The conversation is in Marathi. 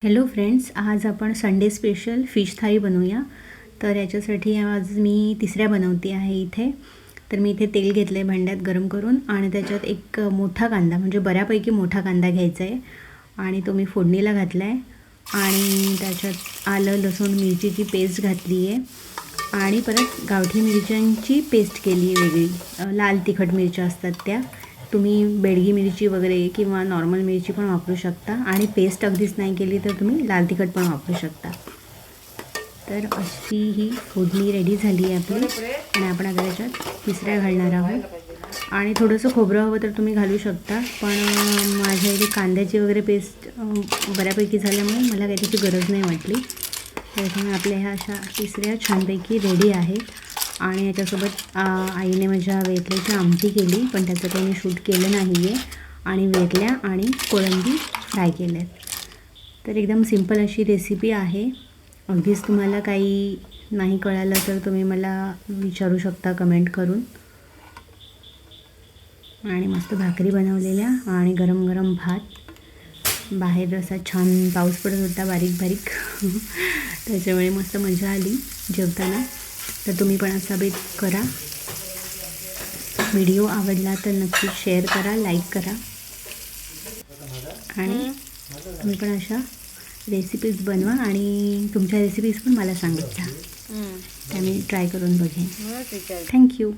हॅलो फ्रेंड्स, आज आपण संडे स्पेशल फिश थाळी बनवूया. तर याच्यासाठी आज मी तिसऱ्या बनवते आहे इथे. तर मी इथे तेल घेतलं आहे भांड्यात गरम करून आणि त्याच्यात एक मोठा कांदा म्हणजे बऱ्यापैकी मोठा कांदा घ्यायचा आहे आणि तो मी फोडणीला घातला आहे आणि त्याच्यात आलं लसूण मिरचीची पेस्ट घातली आहे आणि परत गावठी मिरच्यांची पेस्ट केली आहे वेगळी. लाल तिखट मिरच्या असतात त्या. तुम्ही बेडगी मिरची वगैरे किंवा नॉर्मल मिरची पण वापरू शकता आणि पेस्ट अगदीच नाही केली तर तुम्ही लाल तिखट पण वापरू शकता. तर अशी ही फोडणी रेडी झाली आहे आपली आणि आपण आता त्याच्यात तिसऱ्या घालणार आहोत आणि थोडंसं खोबरं हवं तर तुम्ही घालू शकता, पण माझ्या इथे कांद्याची वगैरे पेस्ट बऱ्यापैकी झाल्यामुळे मला काही त्याची गरज नाही वाटली. त्याच्यामुळे आपल्या ह्या अशा तिसऱ्या छानपैकी रेडी आहेत. आणि याच्यासोबत आईने माझ्या वेतल्याची आमटी केली, पण त्याचं काही मी शूट केलं नाही आहे. आणि वेतल्या आणि कोळंबी फ्राय केल्या आहेत. तर एकदम सिंपल अशी रेसिपी आहे. अगदीच तुम्हाला काही नाही कळालं तर तुम्ही मला विचारू शकता कमेंट करून. आणि मस्त भाकरी बनवलेल्या आणि गरम गरम भात. बाहेर असा छान पाऊस पडत होता बारीक बारीक त्याच्यामुळे मस्त मजा आली जेवताना. तर तुम्ही पण असा बेत करा. व्हिडिओ आवडला तर नक्की शेअर करा, लाईक करा आणि तुम्ही पण अशा रेसिपीज बनवा आणि तुमच्या रेसिपीज पण मला सांगत जा. त्या मी ट्राय करून बघेन. थँक्यू.